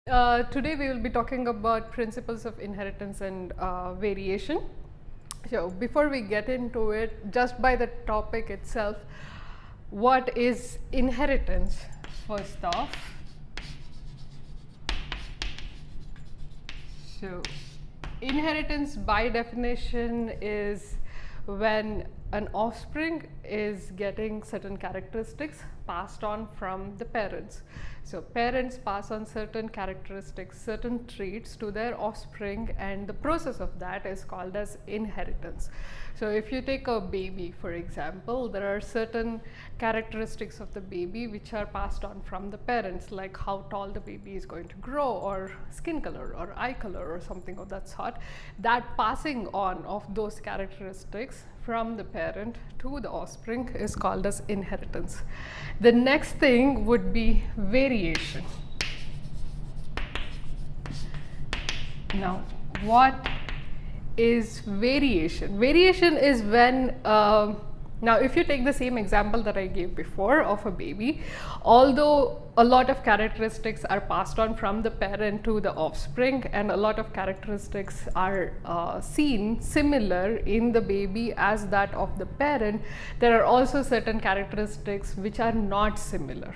Today we will be talking about principles of inheritance and variation. So before we get into it, just by the topic itself, what is inheritance first off? So inheritance by definition is when an offspring is getting certain characteristics passed on from the parents. So parents pass on certain characteristics, certain traits to their offspring, and the process of that is called as inheritance. So if you take a baby, for example, there are certain characteristics of the baby which are passed on from the parents, like how tall the baby is going to grow, or skin color, or eye color, or something of that sort. That passing on of those characteristics from the parent to the offspring is called as inheritance. The next thing would be variation. Now, what is variation? Variation is when now if you take the same example that I gave before of a baby, although a lot of characteristics are passed on from the parent to the offspring, and a lot of characteristics are seen similar in the baby as that of the parent, there are also certain characteristics which are not similar,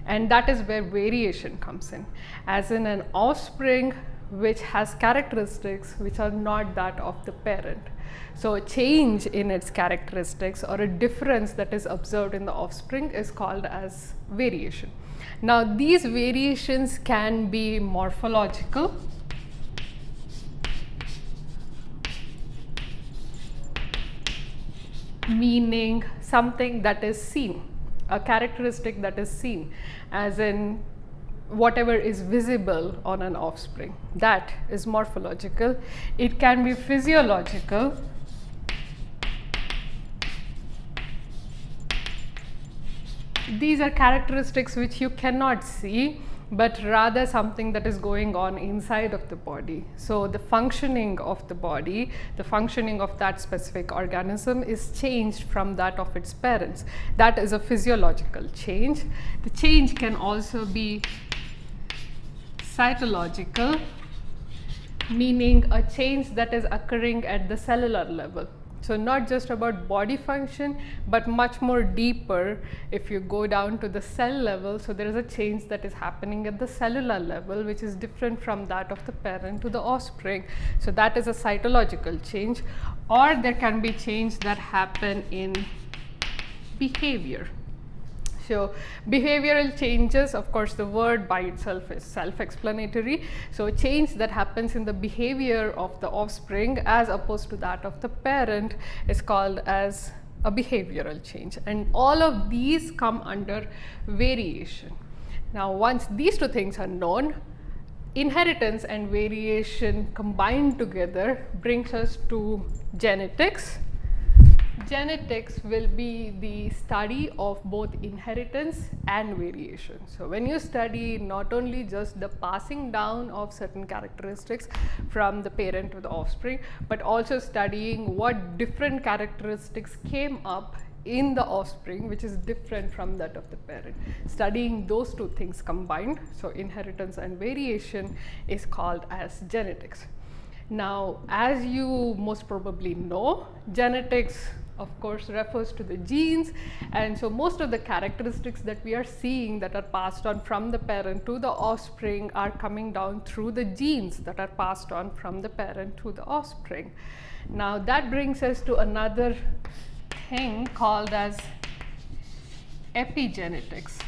and that is where variation comes in, as in an offspring which has characteristics which are not that of the parent. So a change in its characteristics or a difference that is observed in the offspring is called as variation. Now these variations can be morphological, meaning something that is seen, a characteristic that is seen, as in whatever is visible on an offspring, that is morphological. It can be physiological, these are characteristics which you cannot see, but rather something that is going on inside of the body. So the functioning of the body, the functioning of that specific organism is changed from that of its parents. That is a physiological change. The change can also be cytological, meaning a change that is occurring at the cellular level. So not just about body function, but much more deeper if you go down to the cell level. So there is a change that is happening at the cellular level which is different from that of the parent to the offspring. So that is a cytological change. Or there can be change that happen in behavior. So behavioral changes, of course the word by itself is self-explanatory. So a change that happens in the behavior of the offspring as opposed to that of the parent is called as a behavioral change, and all of these come under variation. Now once these two things are known, inheritance and variation combined together brings us to genetics. Genetics will be the study of both inheritance and variation. So when you study not only just the passing down of certain characteristics from the parent to the offspring, but also studying what different characteristics came up in the offspring which is different from that of the parent. Studying those two things combined, so inheritance and variation, is called as genetics. Now as you most probably know, genetics of course refers to the genes, and so most of the characteristics that we are seeing that are passed on from the parent to the offspring are coming down through the genes that are passed on from the parent to the offspring. Now that brings us to another thing called as epigenetics.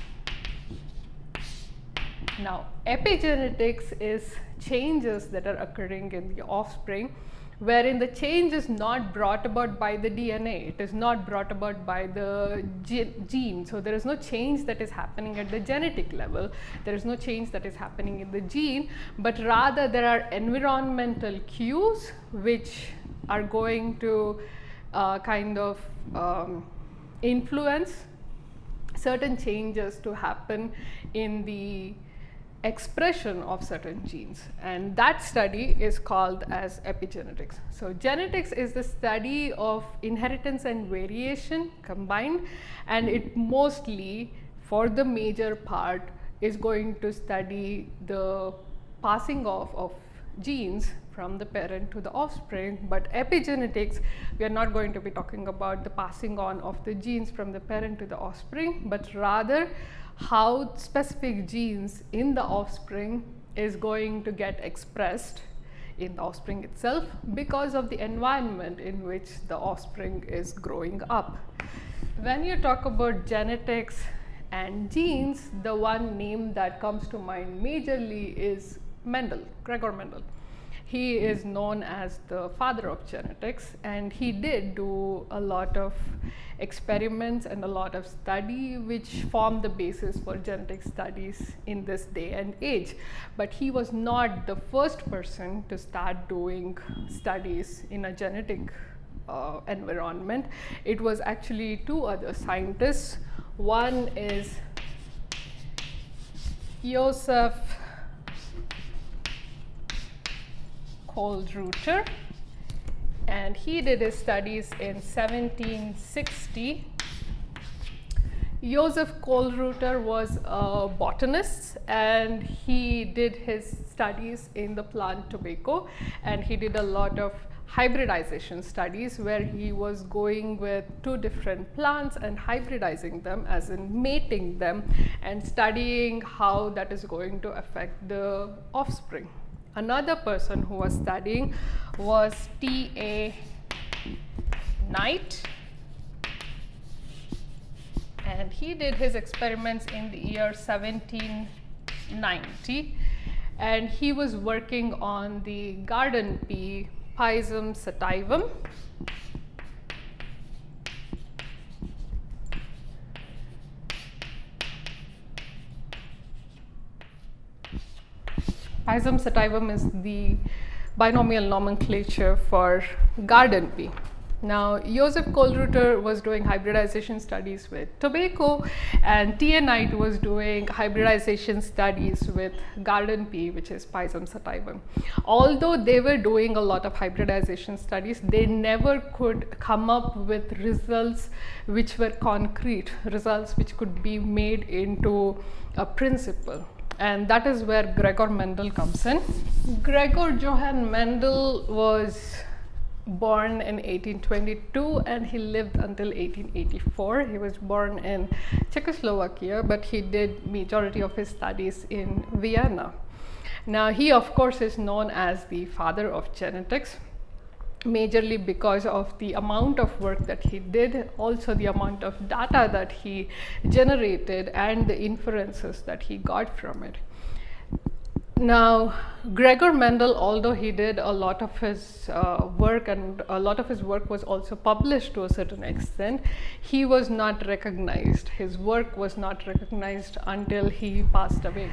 Now epigenetics is changes that are occurring in the offspring, wherein the change is not brought about by the DNA, it is not brought about by the gene. So there is no change that is happening at the genetic level, there is no change that is happening in the gene, but rather there are environmental cues which are going to kind of influence certain changes to happen in the expression of certain genes, and that study is called as epigenetics. So genetics is the study of inheritance and variation combined, and it mostly, for the major part, is going to study the passing off of genes from the parent to the offspring, but epigenetics, we are not going to be talking about the passing on of the genes from the parent to the offspring, but rather how specific genes in the offspring is going to get expressed in the offspring itself because of the environment in which the offspring is growing up. When you talk about genetics and genes, the one name that comes to mind majorly is Mendel, Gregor Mendel. He is known as the father of genetics, and he did do a lot of experiments and a lot of study which formed the basis for genetic studies in this day and age. But he was not the first person to start doing studies in a genetic environment. It was actually two other scientists. One is Joseph Kohlreuter, and he did his studies in 1760. Joseph Kohlreuter was a botanist, and he did his studies in the plant tobacco, and he did a lot of hybridization studies where he was going with two different plants and hybridizing them, as in mating them, and studying how that is going to affect the offspring. Another person who was studying was T.A. Knight, and he did his experiments in the year 1790, and he was working on the garden pea, Pisum sativum. Pisum sativum is the binomial nomenclature for garden pea. Now, Joseph Kohlreuter was doing hybridization studies with tobacco, and T.A. Knight was doing hybridization studies with garden pea, which is Pisum sativum. Although they were doing a lot of hybridization studies, they never could come up with results which were concrete, results which could be made into a principle. And that is where Gregor Mendel comes in. Gregor Johann Mendel was born in 1822 and he lived until 1884. He was born in Czechoslovakia, but he did majority of his studies in Vienna. Now, he of course is known as the father of genetics, majorly because of the amount of work that he did, also the amount of data that he generated and the inferences that he got from it. Now, Gregor Mendel, although he did a lot of his work, and a lot of his work was also published to a certain extent, he was not recognized. His work was not recognized until he passed away.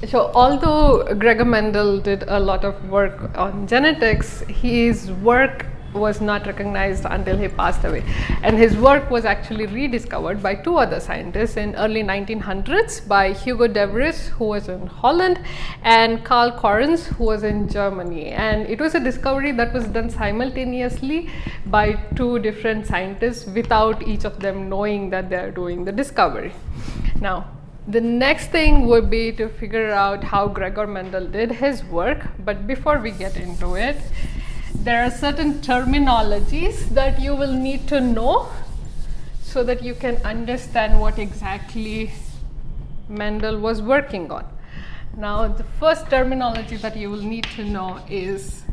So although Gregor Mendel did a lot of work on genetics, his work was not recognized until he passed away, and his work was actually rediscovered by two other scientists in early 1900s, by Hugo de Vries, who was in Holland, and Karl Correns, who was in Germany. And it was a discovery that was done simultaneously by two different scientists without each of them knowing that they are doing the discovery. Now, the next thing would be to figure out how Gregor Mendel did his work, but before we get into it, there are certain terminologies that you will need to know so that you can understand what exactly Mendel was working on. Now, the first terminology that you will need to know is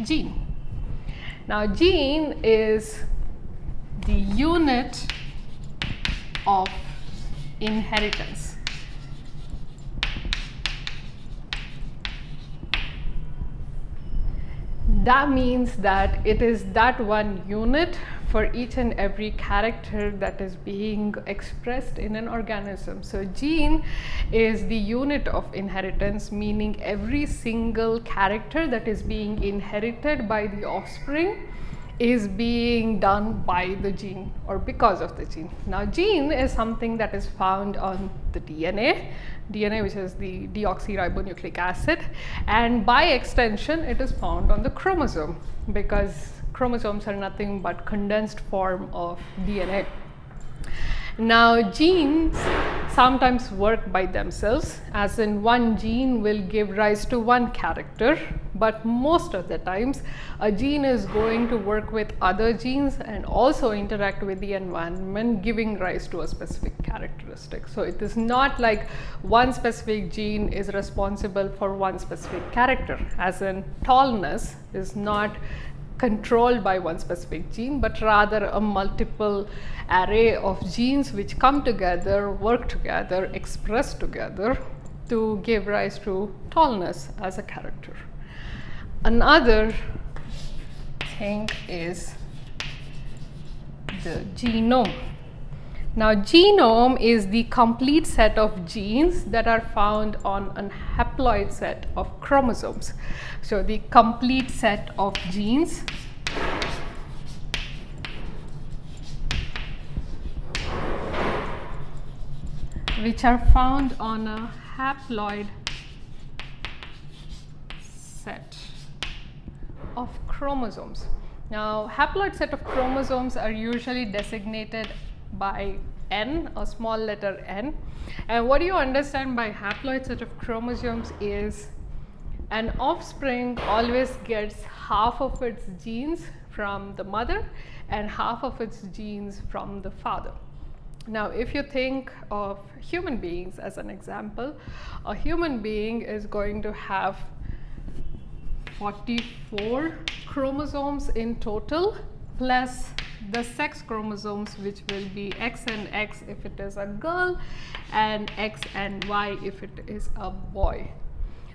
gene. Now, gene is the unit of inheritance. That means that it is that one unit for each and every character that is being expressed in an organism. So gene is the unit of inheritance, meaning every single character that is being inherited by the offspring is being done by the gene or because of the gene. Now, gene is something that is found on the DNA, which is the deoxyribonucleic acid, and by extension it is found on the chromosome, because chromosomes are nothing but condensed form of DNA. Now, genes sometimes work by themselves, as in one gene will give rise to one character, but most of the times a gene is going to work with other genes and also interact with the environment, giving rise to a specific characteristic. So it is not like one specific gene is responsible for one specific character, as in tallness is not controlled by one specific gene, but rather a multiple array of genes which come together, work together, express together to give rise to tallness as a character. Another thing is the genome. Now, genome is the complete set of genes that are found on a haploid set of chromosomes. So, the complete set of genes which are found on a haploid set of chromosomes. Now, haploid set of chromosomes are usually designated by N, a small letter n. And what you understand by haploid set of chromosomes is an offspring always gets half of its genes from the mother and half of its genes from the father. Now, if you think of human beings as an example, a human being is going to have 44 chromosomes in total, plus the sex chromosomes, which will be X and X if it is a girl and X and Y if it is a boy.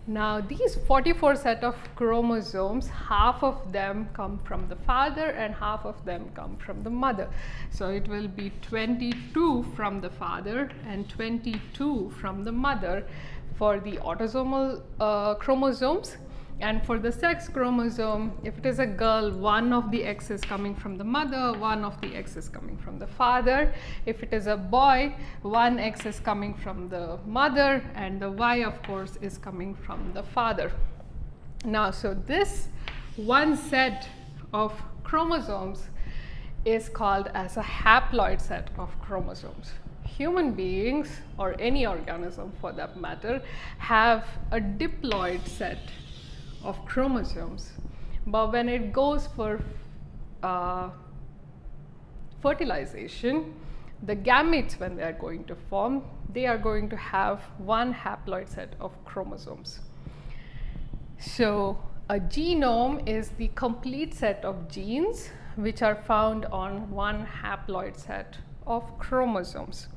Now, these 44 set of chromosomes, half of them come from the father and half of them come from the mother. So it will be 22 from the father and 22 from the mother for the autosomal chromosomes. And for the sex chromosome, if it is a girl, one of the X is coming from the mother, one of the X is coming from the father. If it is a boy, one X is coming from the mother and the Y, of course, is coming from the father. Now, so this one set of chromosomes is called as a haploid set of chromosomes. Human beings, or any organism for that matter, have a diploid set of chromosomes, but when it goes for fertilization, the gametes, when they are going to form, they are going to have one haploid set of chromosomes. So a genome is the complete set of genes which are found on one haploid set of chromosomes.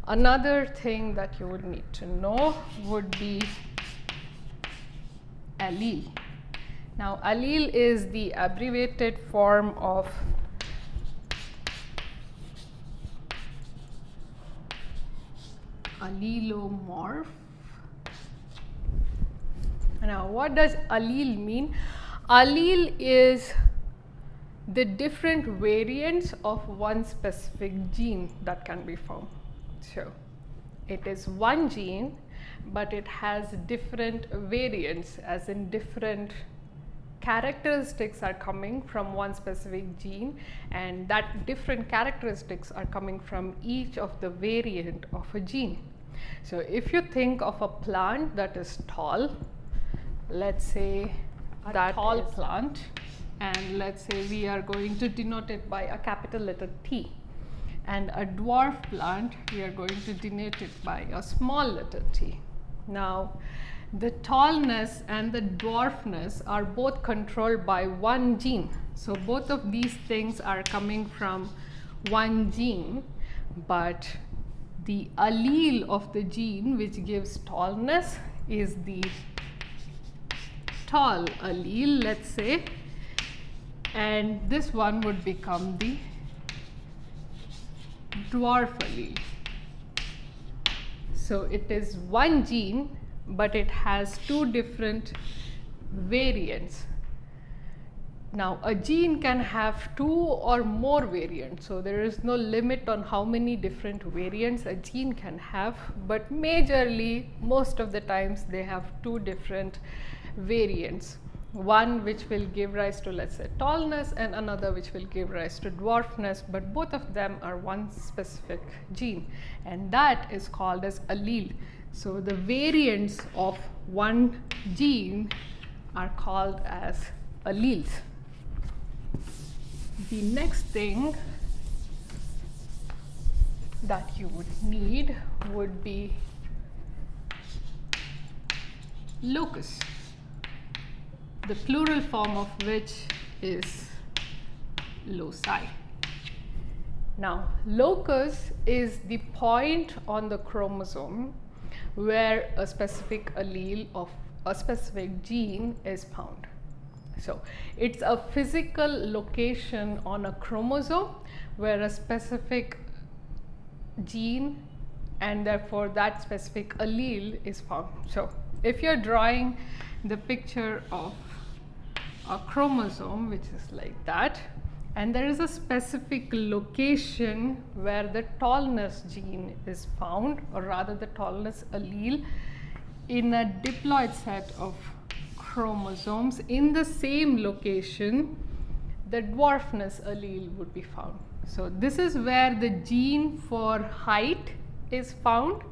Another thing that you would need to know would be allele. Now, allele is the abbreviated form of allelomorph. Now, what does allele mean? Allele is the different variants of one specific gene that can be found. So, it is one gene, but it has different variants, as in different characteristics are coming from one specific gene, and that different characteristics are coming from each of the variant of a gene. So if you think of a plant that is tall, let's say a tall plant, and let's say we are going to denote it by a capital letter T. And a dwarf plant, we are going to denote it by a small letter t. Now, the tallness and the dwarfness are both controlled by one gene. So both of these things are coming from one gene, but the allele of the gene which gives tallness is the tall allele, let's say, and this one would become the dwarf allele. So it is one gene, but it has two different variants. Now, a gene can have two or more variants, so there is no limit on how many different variants a gene can have, but majorly, most of the times they have two different variants. one which will give rise to, let's say, tallness, and another which will give rise to dwarfness, but both of them are one specific gene, and that is called as allele. So the variants of one gene are called as alleles. The next thing that you would need would be locus, the plural form of which is loci. Now, locus is the point on the chromosome where a specific allele of a specific gene is found. So, it's a physical location on a chromosome where a specific gene and therefore that specific allele is found. So, if you're drawing the picture of a chromosome, which is like that, and there is a specific location where the tallness gene is found, or rather the tallness allele, in a diploid set of chromosomes, in the same location the dwarfness allele would be found. So this is where the gene for height is found,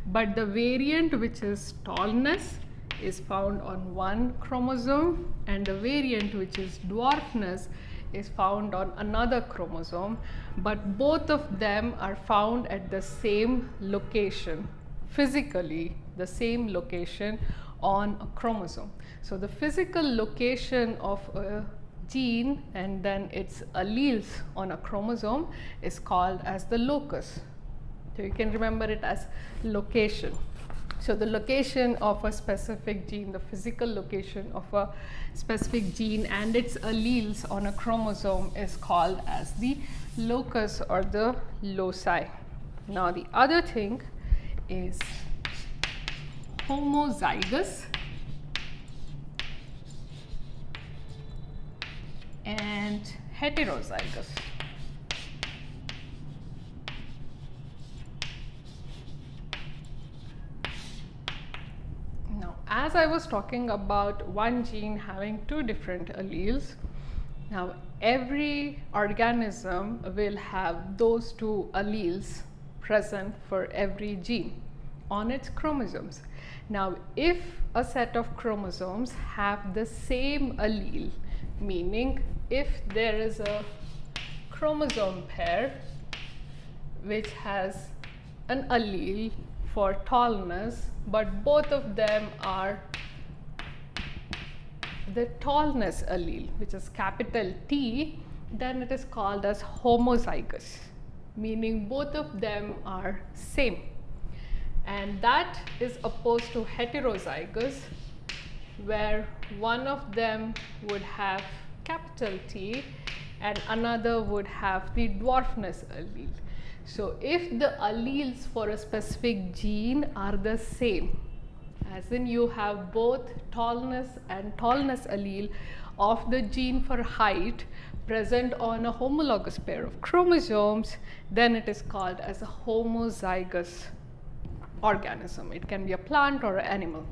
but the variant which is tallness is found on one chromosome, and the variant which is dwarfness is found on another chromosome, but both of them are found at the same location, physically the same location on a chromosome. So the physical location of a gene and then its alleles on a chromosome is called as the locus. So you can remember it as location. So the location of a specific gene, the physical location of a specific gene and its alleles on a chromosome is called as the locus or the loci. Now the other thing is homozygous and heterozygous. Now, as I was talking about one gene having two different alleles, now every organism will have those two alleles present for every gene on its chromosomes. Now, if a set of chromosomes have the same allele, meaning if there is a chromosome pair which has an allele for tallness, but both of them are the tallness allele, which is capital T, then it is called as homozygous, meaning both of them are same. And that is opposed to heterozygous, where one of them would have capital T and another would have the dwarfness allele. So if the alleles for a specific gene are the same, as in you have both tallness and tallness allele of the gene for height present on a homologous pair of chromosomes, then it is called as a homozygous organism. It can be a plant or an animal.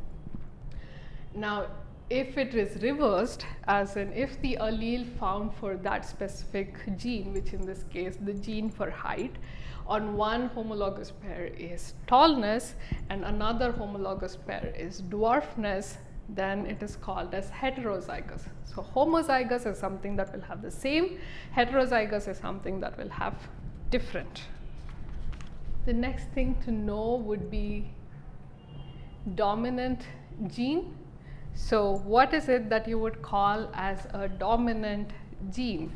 Now, if it is reversed, as in if the allele found for that specific gene, which in this case the gene for height, on one homologous pair is tallness and another homologous pair is dwarfness, then it is called as heterozygous. So homozygous is something that will have the same, heterozygous is something that will have different. The next thing to know would be dominant gene. So what is it that you would call as a dominant gene?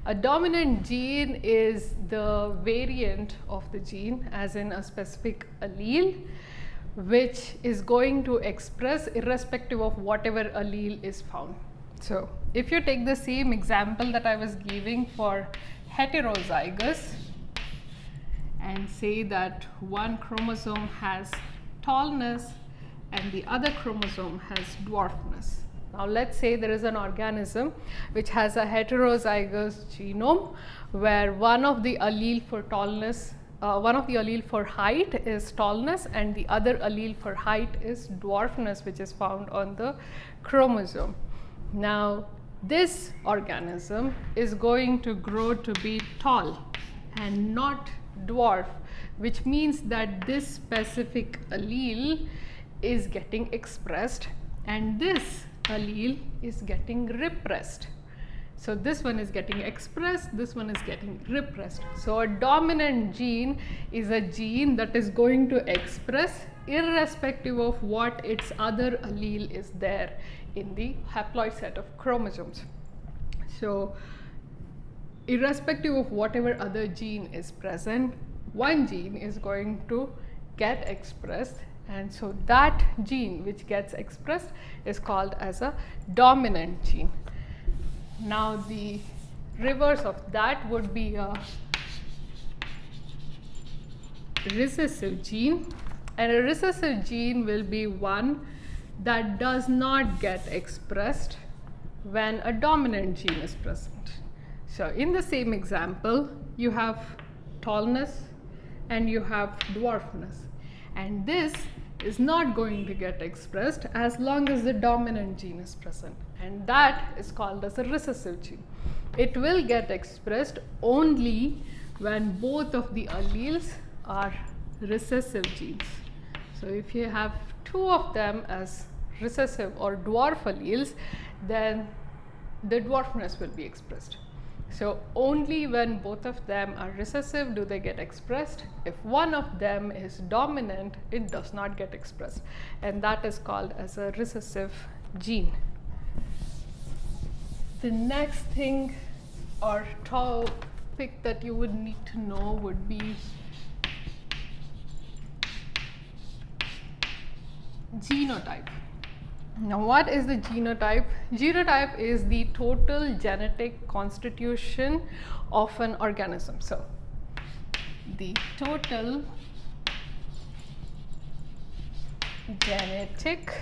A dominant gene is the variant of the gene, as in a specific allele, which is going to express irrespective of whatever allele is found. So if you take the same example that I was giving for heterozygous and say that one chromosome has tallness and the other chromosome has dwarfness. Now let's say there is an organism which has a heterozygous genome where one of the allele for tallness, one of the allele for height is tallness and the other allele for height is dwarfness, which is found on the chromosome. Now, this organism is going to grow to be tall and not dwarf, which means that this specific allele is getting expressed and this allele is getting repressed. So this one is getting expressed, this one is getting repressed. So a dominant gene is a gene that is going to express irrespective of what its other allele is there in the haploid set of chromosomes. So irrespective of whatever other gene is present, one gene is going to get expressed, and so that gene which gets expressed is called as a dominant gene. Now the reverse of that would be a recessive gene, and a recessive gene will be one that does not get expressed when a dominant gene is present. So in the same example, you have tallness and you have dwarfness, and this is not going to get expressed as long as the dominant gene is present, and that is called as a recessive gene. It will get expressed only when both of the alleles are recessive genes. So if you have two of them as recessive or dwarf alleles, then the dwarfness will be expressed. So only when both of them are recessive do they get expressed. If one of them is dominant, it does not get expressed, and that is called as a recessive gene. The next thing or topic that you would need to know would be genotype. Now, what is the genotype? Genotype is the total genetic constitution of an organism. So, the total genetic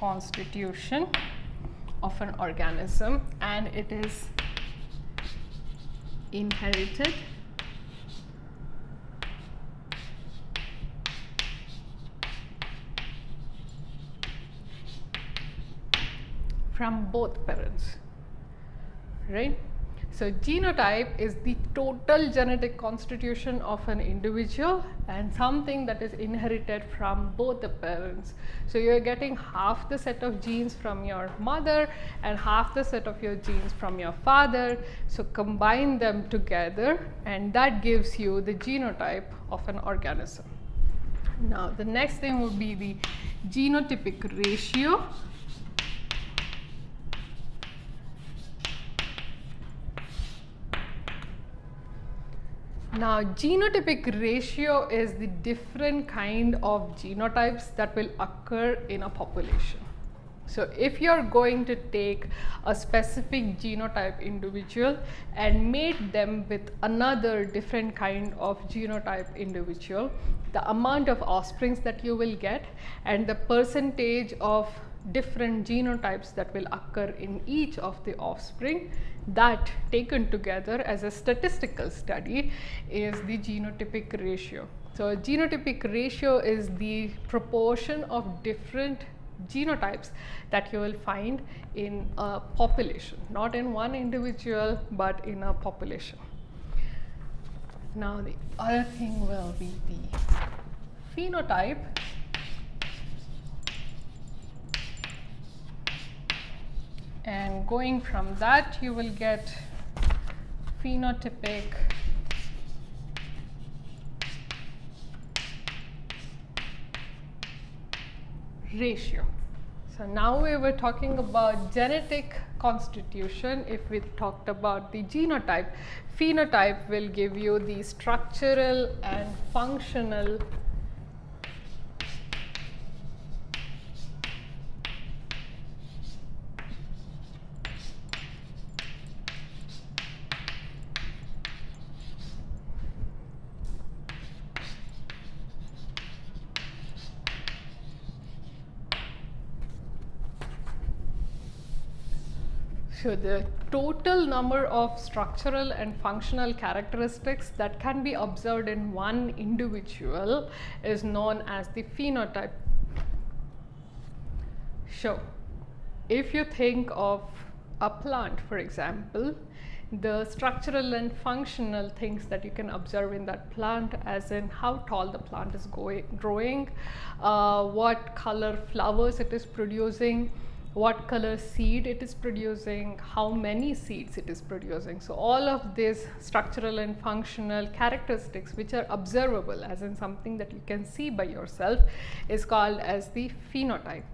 constitution of an organism, and it is inherited from both parents, right? So genotype is the total genetic constitution of an individual and something that is inherited from both the parents. So you're getting half the set of genes from your mother and half the set of your genes from your father. So combine them together and that gives you the genotype of an organism. Now the next thing would be the genotypic ratio. Now, genotypic ratio is the different kind of genotypes that will occur in a population. So, if you are going to take a specific genotype individual and mate them with another different kind of genotype individual, the amount of offsprings that you will get and the percentage of different genotypes that will occur in each of the offspring, that taken together as a statistical study is the genotypic ratio. So a genotypic ratio is the proportion of different genotypes that you will find in a population, not in one individual but in a population. Now the other thing will be the phenotype. And going from that, you will get phenotypic ratio. So now we were talking about genetic constitution. If we talked about the genotype, phenotype will give you the structural and functional So the total number of structural and functional characteristics that can be observed in one individual is known as the phenotype. So if you think of a plant, for example, the structural and functional things that you can observe in that plant, as in how tall the plant is growing, what color flowers it is producing, what color seed it is producing, how many seeds it is producing. So all of these structural and functional characteristics which are observable, as in something that you can see by yourself, is called as the phenotype.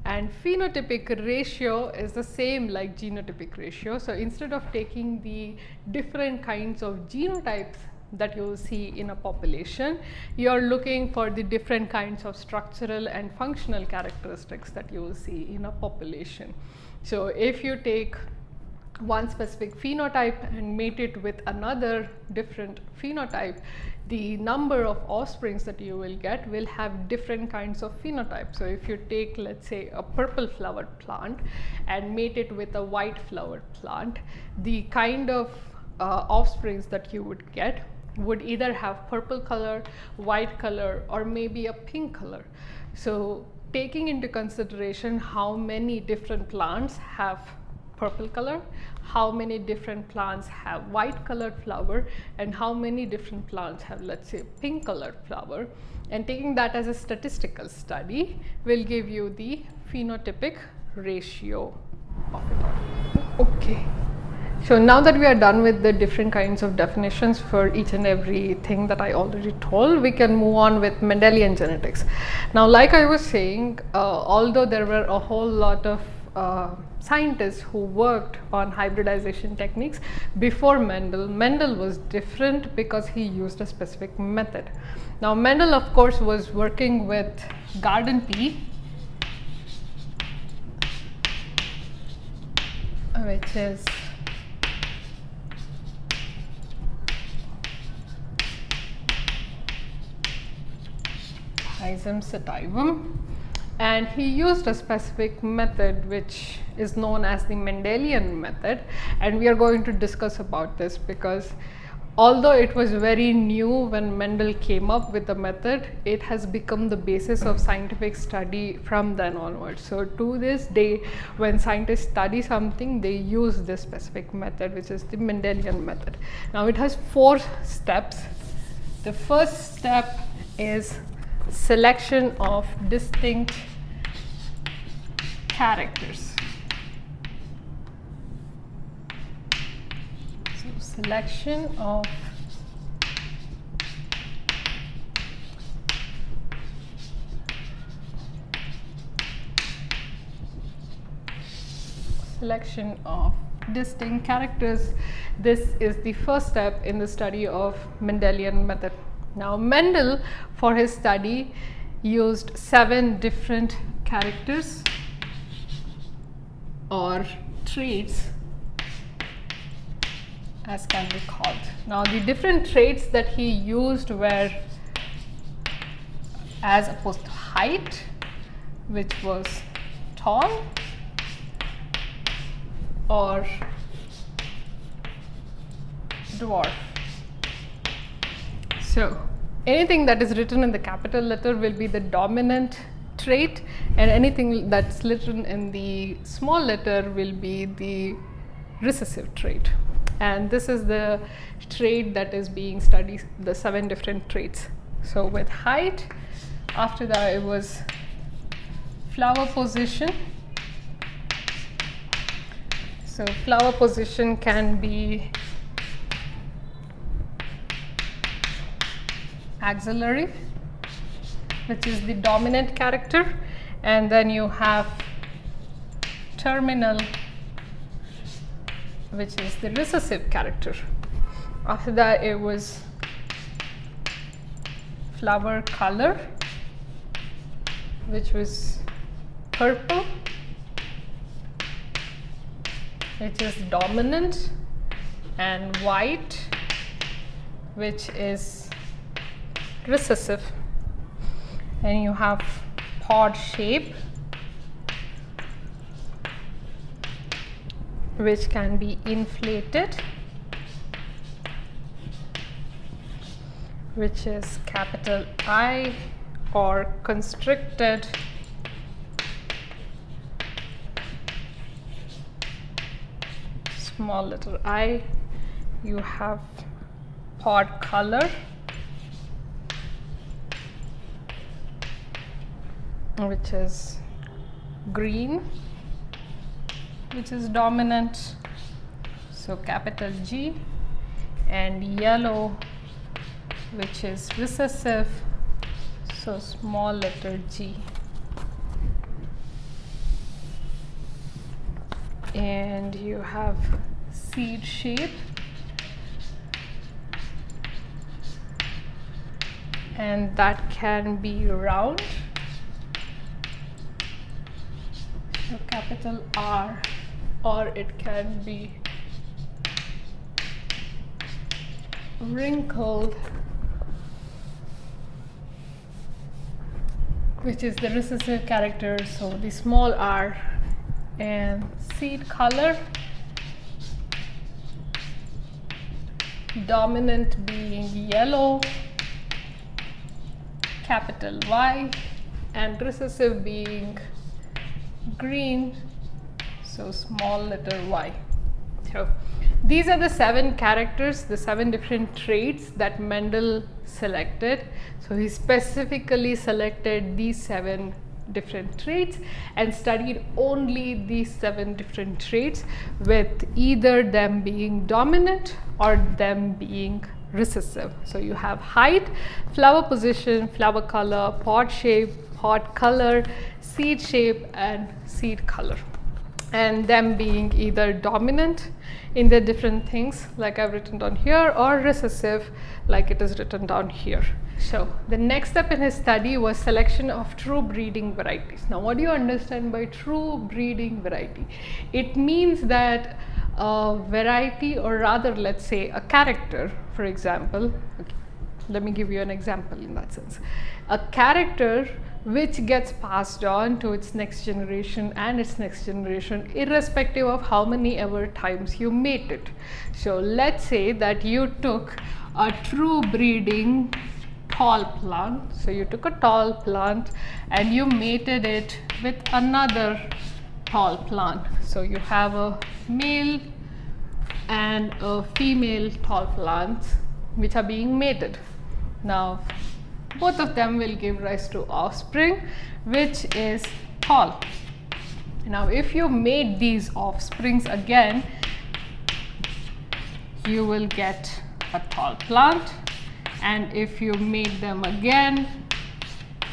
And phenotypic ratio is the same like genotypic ratio. So instead of taking the different kinds of genotypes that you will see in a population, you are looking for the different kinds of structural and functional characteristics that you will see in a population. So if you take one specific phenotype and mate it with another different phenotype, the number of offsprings that you will get will have different kinds of phenotypes. So if you take, let's say, a purple flowered plant and mate it with a white flowered plant, the kind of offsprings that you would get would either have purple color, white color, or maybe a pink color. So taking into consideration how many different plants have purple color, how many different plants have white colored flower, and how many different plants have, let's say, pink colored flower, and taking that as a statistical study will give you the phenotypic ratio of it all. Okay. So now that we are done with the different kinds of definitions for each and every thing that I already told, we can move on with Mendelian genetics. Now, like I was saying, although there were a whole lot of scientists who worked on hybridization techniques before Mendel was different because he used a specific method. Now, Mendel, of course, was working with garden pea, which is Rhizome sativum, and he used a specific method which is known as the Mendelian method, and we are going to discuss about this because although it was very new when Mendel came up with the method, it has become the basis of scientific study from then onwards. So to this day, when scientists study something, they use this specific method, which is the Mendelian method. Now it has 4 steps. The first step is selection of distinct characters. So selection of distinct characters. This is the first step in the study of Mendelian method. Now, Mendel, for his study, used 7 different characters or traits, as can be called. Now, the different traits that he used were as opposed to height, which was tall, or dwarf. So anything that is written in the capital letter will be the dominant trait, and anything that's written in the small letter will be the recessive trait. And this is the trait that is being studied, the 7 different traits. So with height, after that it was flower position. So flower position can be axillary, which is the dominant character, and then you have terminal, which is the recessive character. After that it was flower color, which was purple, which is dominant, and white, which is recessive. And you have pod shape, which can be inflated, which is capital I, or constricted, small letter I. You have pod color, which is green, which is dominant, so capital G, and yellow, which is recessive, so small letter G. And you have seed shape, and that can be round, so capital R, or it can be wrinkled, which is the recessive character, so the small r. And seed color, dominant being yellow, capital Y, and recessive being green, so small letter y. So these are the 7 characters, the 7 different traits that Mendel selected. So he specifically selected these 7 different traits and studied only these 7 different traits, with either them being dominant or them being recessive. So you have height, flower position, flower color, pod shape, pod color, seed shape, and seed color, and them being either dominant in the different things like I've written down here, or recessive like it is written down here. So the next step in his study was selection of true breeding varieties. Now, what do you understand by true breeding variety? It means that a variety, or rather let's say a character, for example, okay, let me give you an example in that sense. A character which gets passed on to its next generation and its next generation, irrespective of how many ever times you mate it. So let's say that you took a true breeding tall plant. So you took a tall plant and you mated it with another tall plant. So you have a male and a female tall plants which are being mated. Now both of them will give rise to offspring which is tall. Now if you mate these offsprings again, you will get a tall plant, and if you mate them again,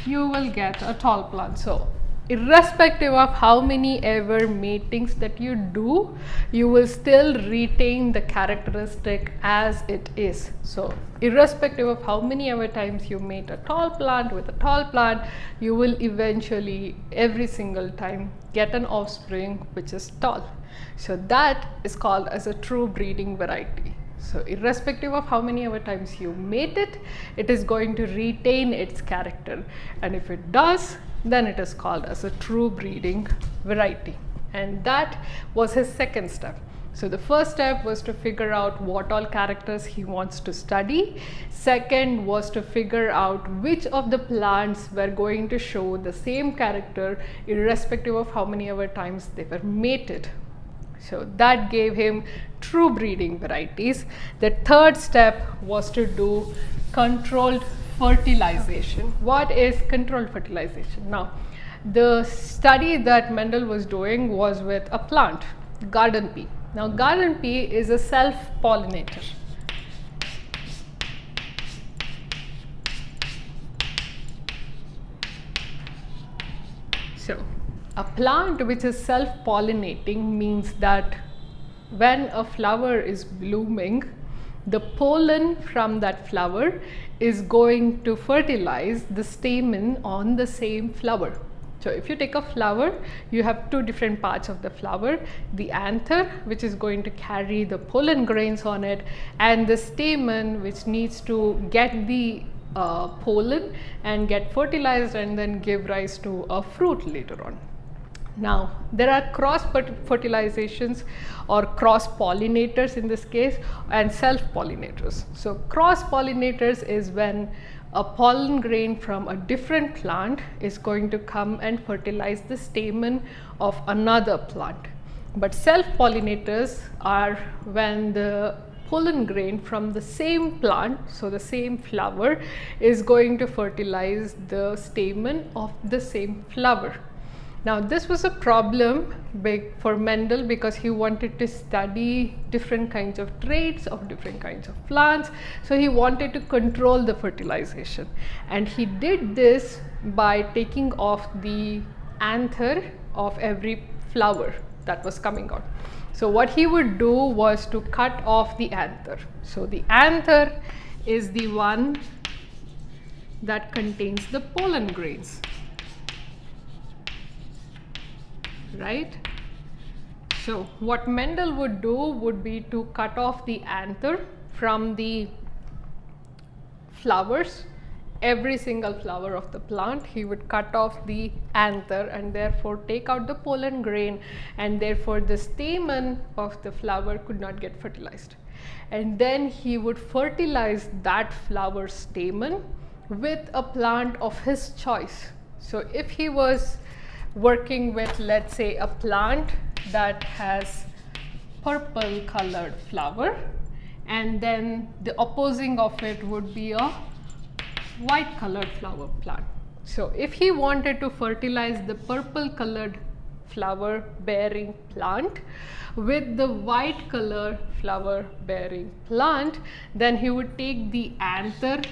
you will get a tall plant. So irrespective of how many ever matings that you do, you will still retain the characteristic as it is. So irrespective of how many ever times you mate a tall plant with a tall plant, you will eventually every single time get an offspring which is tall. So that is called as a true breeding variety. So irrespective of how many ever times you mate it, it is going to retain its character, and if it does, then it is called as a true breeding variety. And that was his second step. So the first step was to figure out what all characters he wants to study. Second was to figure out which of the plants were going to show the same character irrespective of how many ever times they were mated. So that gave him true breeding varieties. The third step was to do controlled fertilization. What is controlled fertilization? Now, the study that Mendel was doing was with a plant, garden pea. Now, garden pea is a self-pollinator. So a plant which is self-pollinating means that when a flower is blooming, the pollen from that flower is going to fertilize the stamen on the same flower. So if you take a flower, you have two different parts of the flower, the anther which is going to carry the pollen grains on it, and the stamen which needs to get the pollen and get fertilized and then give rise to a fruit later on. Now, there are cross fertilizations or cross pollinators in this case, and self pollinators. So, cross pollinators is when a pollen grain from a different plant is going to come and fertilize the stamen of another plant. But self pollinators are when the pollen grain from the same plant, so the same flower, is going to fertilize the stamen of the same flower. Now, this was a problem for Mendel because he wanted to study different kinds of traits of different kinds of plants. So, he wanted to control the fertilization, and he did this by taking off the anther of every flower that was coming out. So, what he would do was to cut off the anther. So, the anther is the one that contains the pollen grains. Right? So, what Mendel would do would be to cut off the anther from the flowers, every single flower of the plant. He would cut off the anther and therefore take out the pollen grain, and therefore the stamen of the flower could not get fertilized. And then he would fertilize that flower stamen with a plant of his choice. So, if he was working with, let's say, a plant that has purple colored flower, and then the opposing of it would be a white colored flower plant. So, if he wanted to fertilize the purple colored flower bearing plant with the white color flower bearing plant, then he would take the anther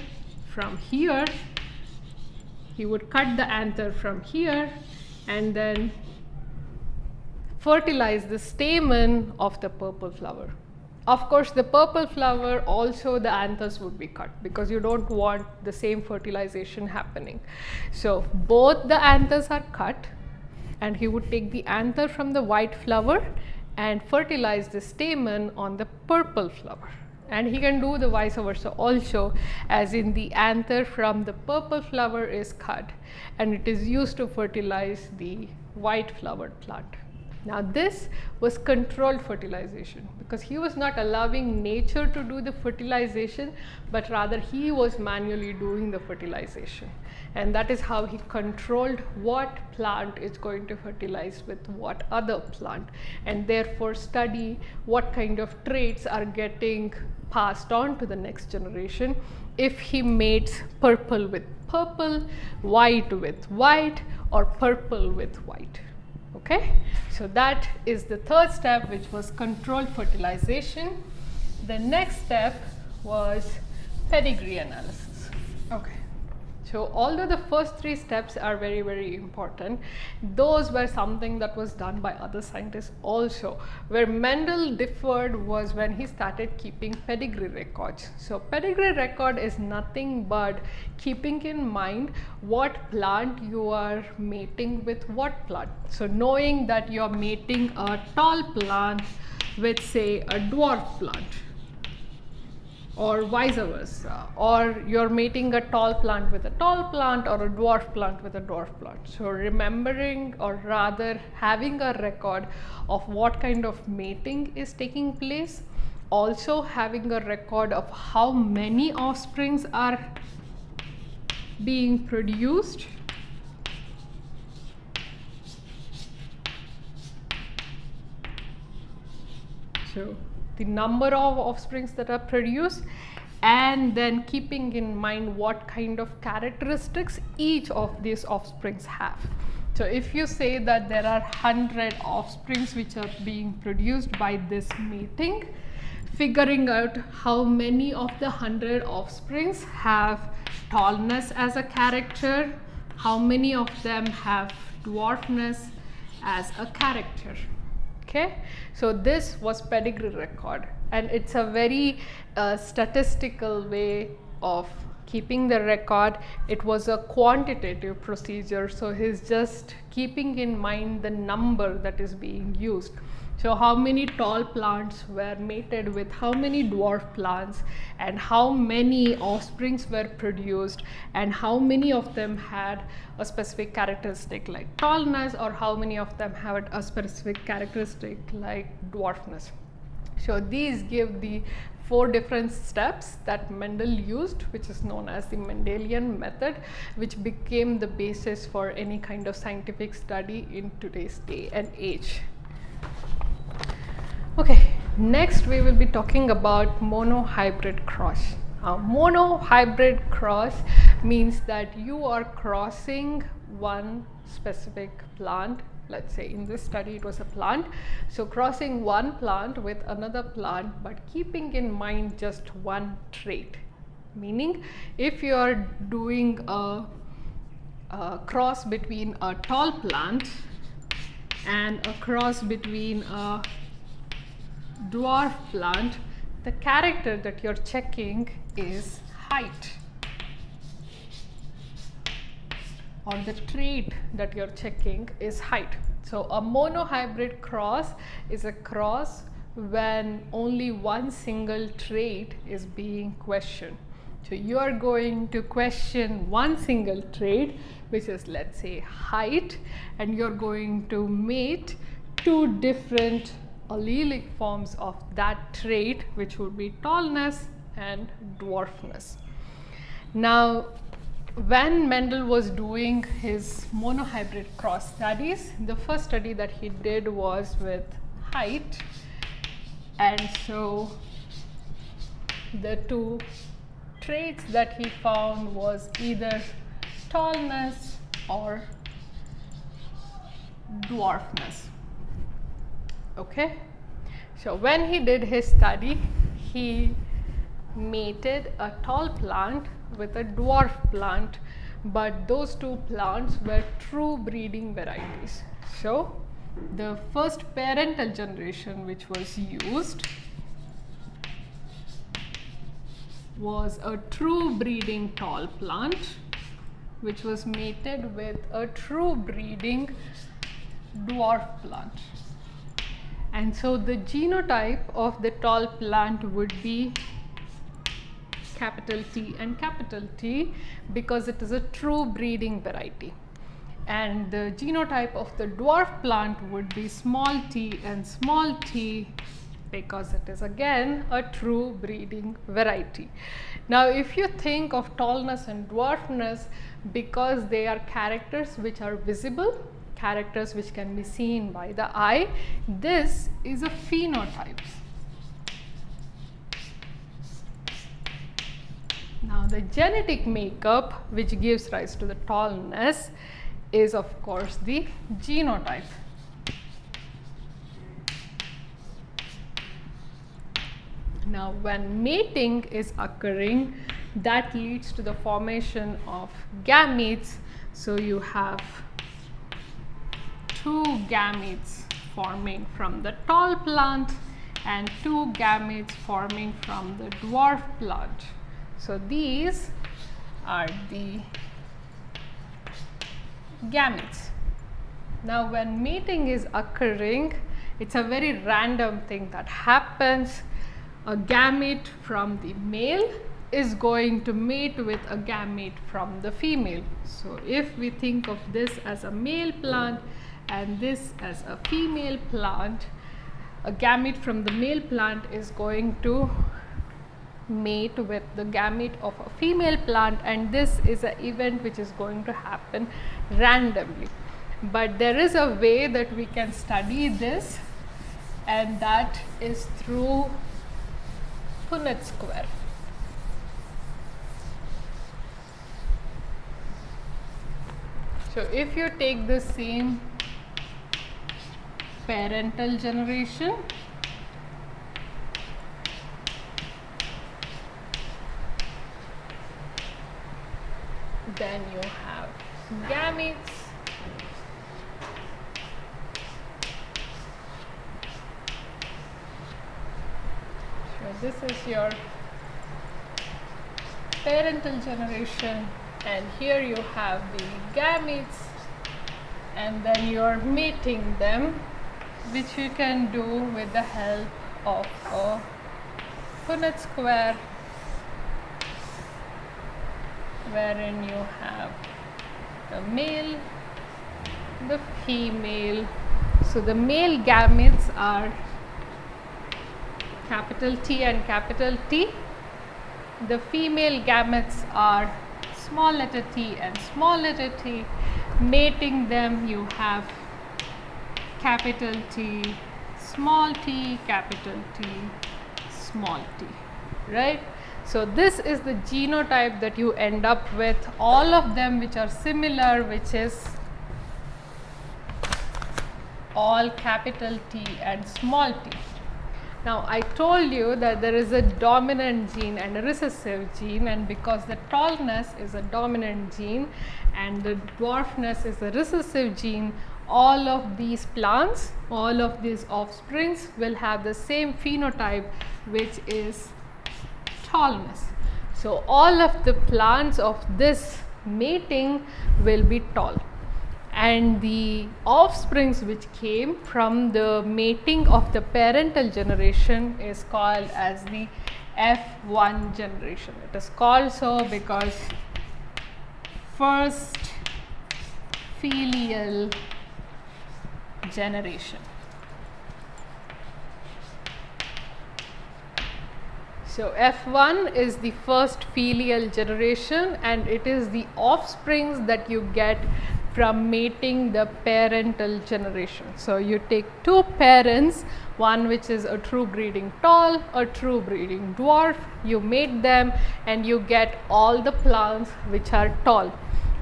from here, he would cut the anther from here, and then fertilize the stamen of the purple flower. Of course, the purple flower also the anthers would be cut because you don't want the same fertilization happening. So, both the anthers are cut, and he would take the anther from the white flower and fertilize the stamen on the purple flower. And he can do the vice versa also, as in the anther from the purple flower is cut and it is used to fertilize the white flowered plant. Now, this was controlled fertilization because he was not allowing nature to do the fertilization, but rather he was manually doing the fertilization, and that is how he controlled what plant is going to fertilize with what other plant, and therefore study what kind of traits are getting passed on to the next generation if he mates purple with purple, white with white, or purple with white. Okay, so that is the third step, which was controlled fertilization. The next step was pedigree analysis. Okay, so although the first three steps are very, very important, those were something that was done by other scientists also. Where Mendel differed was when he started keeping pedigree records. So, pedigree record is nothing but keeping in mind what plant you are mating with what plant. So, knowing that you are mating a tall plant with, say, a dwarf plant, or vice versa, or you're mating a tall plant with a tall plant or a dwarf plant with a dwarf plant. So, remembering, or rather having a record of what kind of mating is taking place, also having a record of how many offsprings are being produced, so the number of offsprings that are produced, and then keeping in mind what kind of characteristics each of these offsprings have. So, if you say that there are 100 offsprings which are being produced by this mating, figuring out how many of the 100 offsprings have tallness as a character, how many of them have dwarfness as a character. Okay, so this was pedigree record, and it's a very statistical way of keeping the record. It was a quantitative procedure, so he's just keeping in mind the number that is being used. So how many tall plants were mated with how many dwarf plants, and how many offsprings were produced, and how many of them had a specific characteristic like tallness, or how many of them had a specific characteristic like dwarfness. So these give the 4 different steps that Mendel used, which is known as the Mendelian method, which became the basis for any kind of scientific study in today's day and age. Okay, next we will be talking about monohybrid cross. Monohybrid cross means that you are crossing one specific plant. Let's say in this study it was a plant. So crossing one plant with another plant, but keeping in mind just one trait. Meaning, if you are doing a cross between a tall plant and a cross between a dwarf plant, the character that you're checking is height, or the trait that you're checking is height. So a monohybrid cross is a cross when only one single trait is being questioned. So you are going to question one single trait, which is, let's say, height, and you're going to mate 2 different allelic forms of that trait, which would be tallness and dwarfness. Now, when Mendel was doing his monohybrid cross studies, the first study that he did was with height, and so the 2 traits that he found was either tallness or dwarfness. Okay, so when he did his study, he mated a tall plant with a dwarf plant, but those 2 plants were true breeding varieties. So the first parental generation which was used was a true breeding tall plant, which was mated with a true breeding dwarf plant. And so the genotype of the tall plant would be capital T and capital T, because it is a true breeding variety. And the genotype of the dwarf plant would be small t and small t, because it is again a true breeding variety. Now, if you think of tallness and dwarfness, because they are characters which are visible, characters which can be seen by the eye, this is a phenotype. Now, the genetic makeup which gives rise to the tallness is, of course, the genotype. Now, when mating is occurring, that leads to the formation of gametes. So you have 2 gametes forming from the tall plant and 2 gametes forming from the dwarf plant. So these are the gametes. Now, when mating is occurring, it's a very random thing that happens. A gamete from the male is going to mate with a gamete from the female. So if we think of this as a male plant and this as a female plant, a gamete from the male plant is going to mate with the gamete of a female plant, and this is an event which is going to happen randomly. But there is a way that we can study this, and that is through Punnett square. So if you take the same parental generation, then you have gametes, so this is your parental generation, and here you have the gametes, and then you are mating them which you can do with the help of a Punnett square, wherein you have the male, the female. So the male gametes are capital T and capital T. The female gametes are small letter t and small letter t. Mating them, you have capital T, small t, capital T, small t, right? So this is the genotype that you end up with, all of them which are similar, which is all capital T and small t. Now I told you that there is a dominant gene and a recessive gene, and because the tallness is a dominant gene and the dwarfness is a recessive gene, all of these plants, all of these offsprings will have the same phenotype, which is tallness. So all of the plants of this mating will be tall, and the offsprings which came from the mating of the parental generation is called as the F1 generation. It is called so because first filial generation. So F1 is the first filial generation, and it is the offsprings that you get from mating the parental generation. So you take two parents, one which is a true breeding tall, a true breeding dwarf, you mate them and you get all the plants which are tall.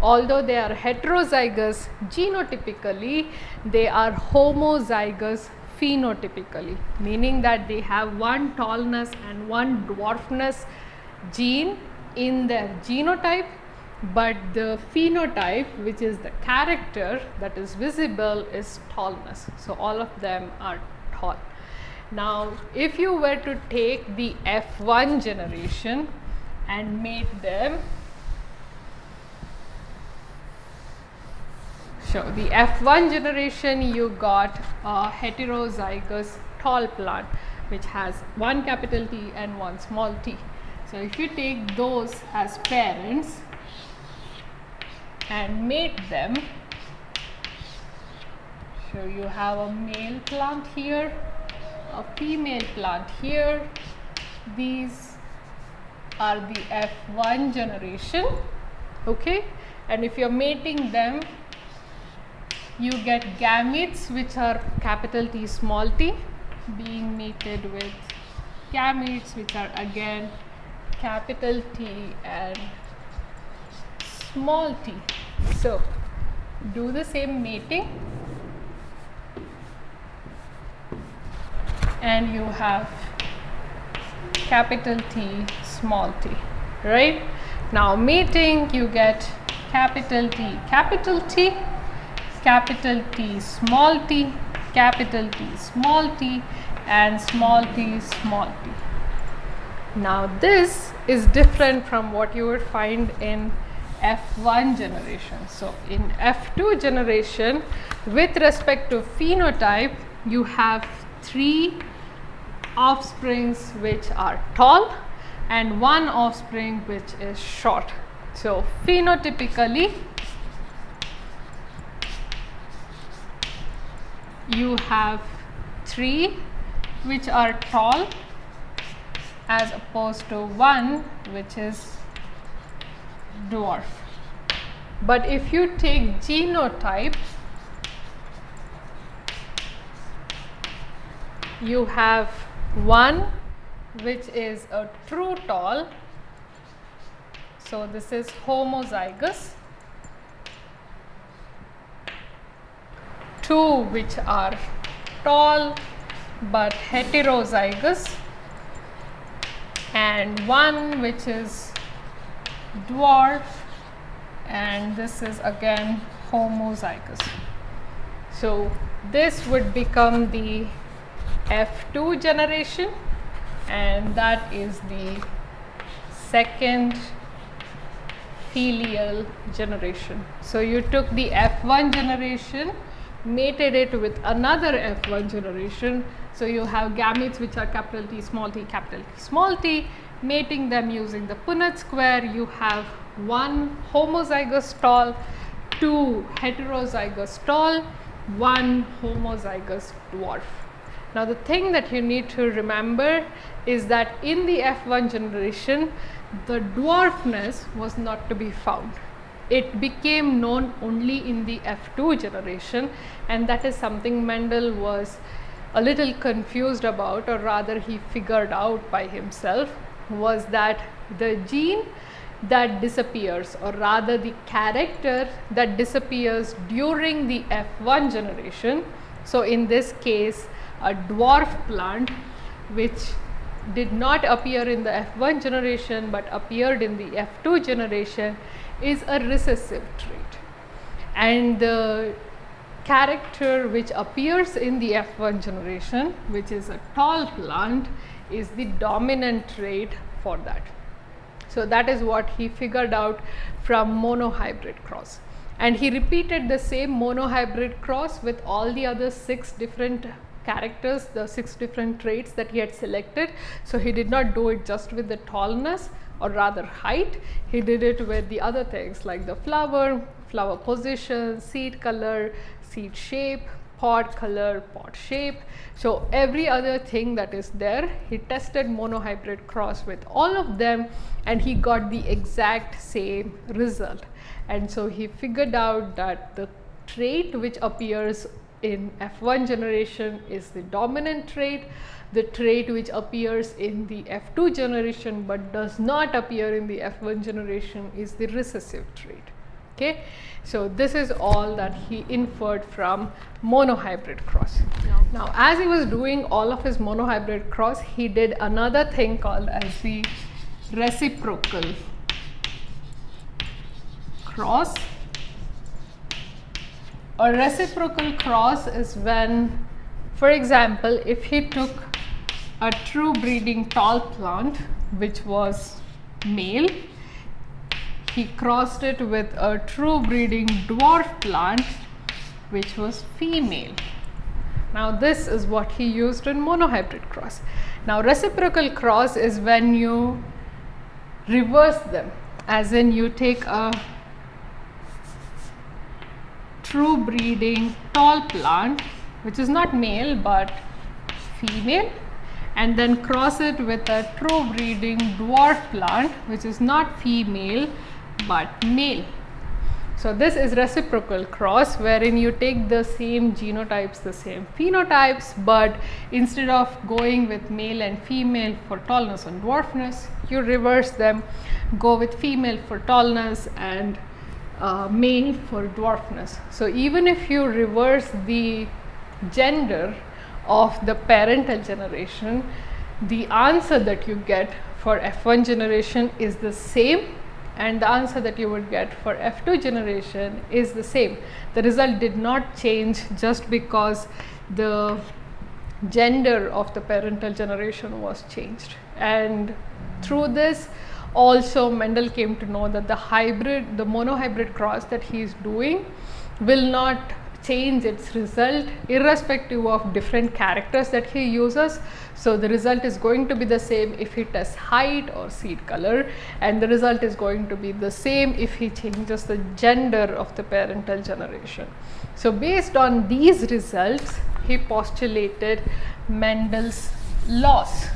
Although they are heterozygous genotypically, they are homozygous phenotypically, meaning that they have one tallness and one dwarfness gene in their genotype, but the phenotype, which is the character that is visible, is tallness. So all of them are tall. Now if you were to take the F1 generation and mate them, so the F1 generation, you got a heterozygous tall plant which has one capital T and one small t. So if you take those as parents and mate them, so you have a male plant here, a female plant here. These are the F1 generation, okay, and if you're mating them, you get gametes which are capital T small t being mated with gametes which are again capital T and small t. So do the same mating and you have capital T small t, right? Now mating, you get capital T, capital T, capital T small t, capital T small t, and small t small t. Now this is different from what you would find in F1 generation. So in F2 generation, with respect to phenotype, you have three offsprings which are tall and one offspring which is short. So phenotypically, you have three which are tall as opposed to one which is dwarf. But if you take genotype, you have one which is a true tall, so this is homozygous, two which are tall but heterozygous, and one which is dwarf, and this is again homozygous. So this would become the F2 generation, and that is the second filial generation. So you took the F1 generation mated it with another F1 generation. So you have gametes which are capital T, small t, small t, mating them using the Punnett square. You have one homozygous tall, two heterozygous tall, one homozygous dwarf. Now the thing that you need to remember is that in the F1 generation, the dwarfness was not to be found. It became known only in the F2 generation, and that is something Mendel was a little confused about, or rather he figured out by himself, was that the gene that disappears, or rather the character that disappears during the F1 generation, so in this case a dwarf plant which did not appear in the F1 generation but appeared in the F2 generation, is a recessive trait, and the character which appears in the F1 generation, which is a tall plant, is the dominant trait for that. So that is what he figured out from monohybrid cross, and he repeated the same monohybrid cross with all the other 6 different characters, the 6 different traits that he had selected. So he did not do it just with the tallness, or rather height, he did it with the other things like the flower position, seed color, seed shape, pod color, pod shape. So every other thing that is there, he tested monohybrid cross with all of them, and he got the exact same result. And so he figured out that the trait which appears in F1 generation is the dominant trait. The trait which appears in the F2 generation but does not appear in the F1 generation is the recessive trait. Okay, so this is all that he inferred from monohybrid cross. Now as he was doing all of his monohybrid cross, he did another thing called as the reciprocal cross. A reciprocal cross is when, for example, if he took a true breeding tall plant which was male, he crossed it with a true breeding dwarf plant which was female. Now this is what he used in monohybrid cross. Now reciprocal cross is when you reverse them, as in you take a true breeding tall plant which is not male but female, and then cross it with a true breeding dwarf plant which is not female but male. So this is reciprocal cross, wherein you take the same genotypes, the same phenotypes, but instead of going with male and female for tallness and dwarfness, you reverse them, go with female for tallness and male for dwarfness. So even if you reverse the gender of the parental generation, the answer that you get for F1 generation is the same, and the answer that you would get for F2 generation is the same. The result did not change just because the gender of the parental generation was changed. And through this also Mendel came to know that the monohybrid cross that he is doing will not change its result irrespective of different characters that he uses. So the result is going to be the same if he tests height or seed color, and the result is going to be the same if he changes the gender of the parental generation. So based on these results, he postulated Mendel's laws.